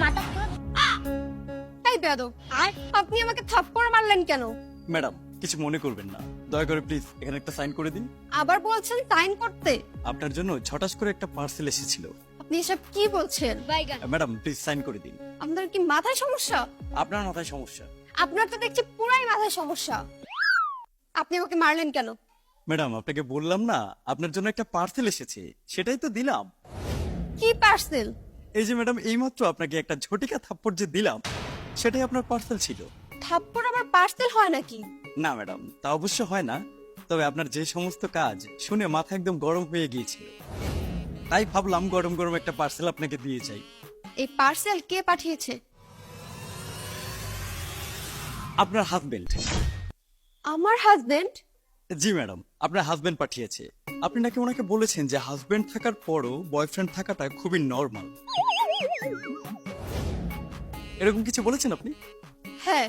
মাথা এই বেয়াদব, আপনি আমাকে থাপ্পড় মারলেন কেন? ম্যাডাম কিছু মনে করবেন না, দয়া করে প্লিজ এখানে একটা সাইন করে দিন। আবার বলছেন সাইন করতে? আপনার জন্য ঝটাস করে একটা পার্সেল এসেছিল। আপনি এসব কি বলছেন? বাইগান ম্যাডাম প্লিজ সাইন করে দিন। আপনার কি মাথায় সমস্যা? আপনার মাথায় সমস্যা। আপনার তো দেখছি পুরাই মাথায় সমস্যা। আপনি আমাকে মারলেন কেন? ম্যাডাম আপনাকে বললাম না আপনার জন্য একটা পার্সেল এসেছে, সেটাই তো দিলাম। কি পার্সেল? এই যে ম্যাডাম এইমাত্র আপনাকে একটা ঝটিকা থাপ্পড় যে দিলাম, সেটাই আপনার পার্সেল ছিল। থাপ্পড় আবার পার্সেল হয় নাকি? না ম্যাডাম তা অবশ্য হয় না, তবে আপনার যে সমস্ত কাজ শুনে মাথা একদম গরম হয়ে গিয়েছিল, তাই ভাবলাম গরম গরম একটা পার্সেল আপনাকে দিয়ে যাই। এই পার্সেল কে পাঠিয়েছে? আপনার হাজবেন্ড। আমার হাজবেন্ড? জি ম্যাডাম আপনার হাজবেন্ড পাঠিয়েছে। আপনি নাকি ওনাকে বলেছেন যে হাজবেন্ড থাকার পরও বয়ফ্রেন্ড থাকাটা খুবই নর্মাল, এরকম কিছু বলেছেন আপনি? হ্যাঁ,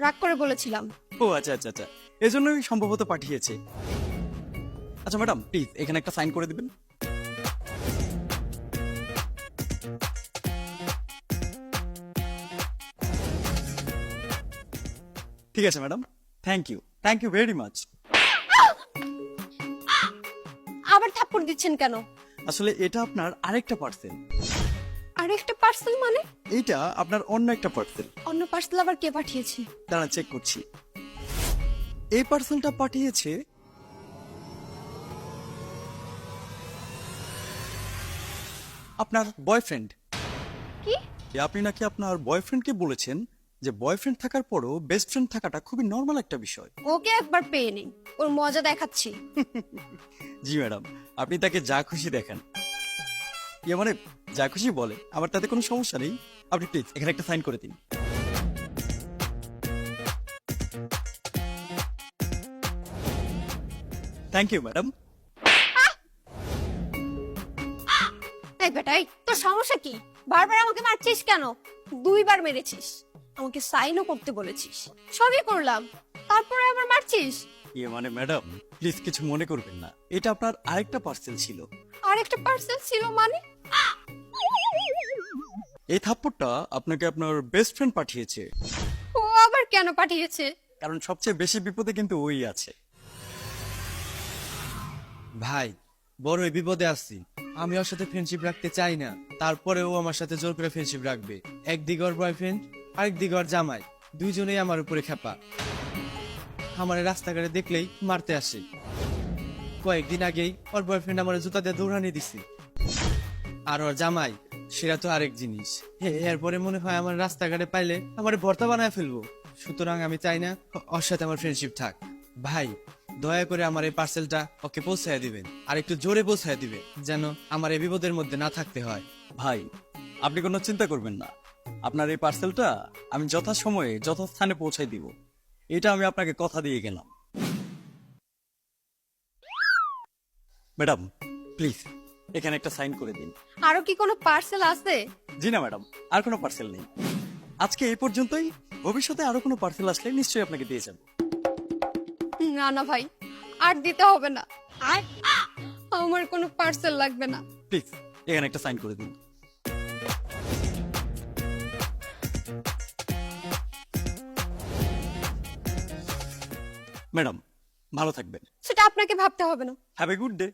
রাগ করে বলেছিলাম। ও আচ্ছা আচ্ছা আচ্ছা, এজন্যই সম্ভবত পাঠিয়েছে। আচ্ছা ম্যাডাম প্লিজ এখানে একটা সাইন করে দিবেন। ঠিক আছে madam, thank you very much. আবার থাপ্পড় দিচ্ছেন কেন? আসলে এটা আপনার আরেকটা পার্সেল। আরেকটা পার্সেল মানে? এইটা আপনার অন্য একটা পার্সেল। অন্য পার্সেল আবার কে পাঠিয়েছে? দাঁড়া চেক করছি। এই পার্সেলটা পাঠিয়েছে আপনার বয়ফ্রেন্ড। কি? আপনি নাকি আপনার বয়ফ্রেন্ডকে বলেছেন যে বয়ফ্রেন্ড থাকার পরও বেস্ট ফ্রেন্ড থাকাটা খুবই নর্মাল একটা বিষয়। ওকে একবার পেয়ে নিন, ওর মজা দেখাচ্ছি। জি ম্যাডাম আপনি তাকে যা খুশি দেখান, মানে যা খুশি বলে, আমার তাতে কোনো সমস্যা নেই। আপনি প্লিজ এখানে একটা সাইন করে দিন। Thank you madam. এই বেটাই, তোর সমস্যা কি? বারবার আমাকে মারছিস কেন? 2বার মেরেছিস, আমাকে সাইনও করতে বলেছিস, সবই করলাম, তারপরে আবার মারছিস। মানে ম্যাডাম প্লিজ কিছু মনে করবেন না, এটা আপনার আরেকটা পার্সেল ছিল। আর একটা পার্সেল ছিল মানে? এই থাপ্পড়টা আপনাকে আপনার বেস্ট ফ্রেন্ড পাঠিয়েছে। ও আবার কেন পাঠিয়েছে? কারণ সবচেয়ে বেশি বিপদে কিন্তু ওই আছে। ভাই বড়ই বিপদে আছি, আমি ওর সাথে ফ্রেন্ডশিপ রাখতে চাই না, তারপরে ও আমার সাথে জোর করে ফ্রেন্ডশিপ রাখবে। একদিকে ওর বয়ফ্রেন্ড, আরেকদিকে ওর জামাই, দুইজনেই আমার উপরে খেপা। আমার রাস্তাঘাটে দেখলেই মারতে আসে। কয়েকদিন আগেই ওর বয়ফ্রেন্ড আমার জুতা দিয়ে দৌড়ানি দিছে। আর ওর জামাই সেটা তো আরেক জিনিস। এরপরে মনে হয় আমার রাস্তাঘাটে পাইলে আমার ভর্তা বানায় ফেলবো। সুতরাং আমি চাই না ওর সাথে আমার ফ্রেন্ডশিপ থাক। ভাই দয়া করে আমার এই পার্সেলটা ওকে পৌঁছায় দিবেন, আর একটু জোরে পৌঁছায় দিবেন, যেন আমার এই বিপদের মধ্যে না থাকতে হয়। ভাই আপনি কোনো চিন্তা করবেন না, আপনার এই পার্সেলটা আমি যথাসময়ে যথাস্থানে পৌঁছাই দিব, এটা আমি আপনাকে কথা দিয়ে গেলাম। ম্যাডাম প্লিজ এখানে একটা সাইন করে দিন। আরো কি কোনো পার্সেল আছে? জি না ম্যাডাম, আর কোনো পার্সেল নেই। আজকে এই পর্যন্তই, ভবিষ্যতে আরো কোনো পার্সেল আসলে নিশ্চয়ই আপনাকে দিয়ে যাবো। না না ভাই, আর দিতে হবে না, আর আমার কোনো পার্সেল লাগবে না। প্লিজ এখানে একটা সাইন করে দিন। ম্যাডাম ভালো থাকবেন। সেটা আপনাকে ভাবতে হবে না। Have a good day.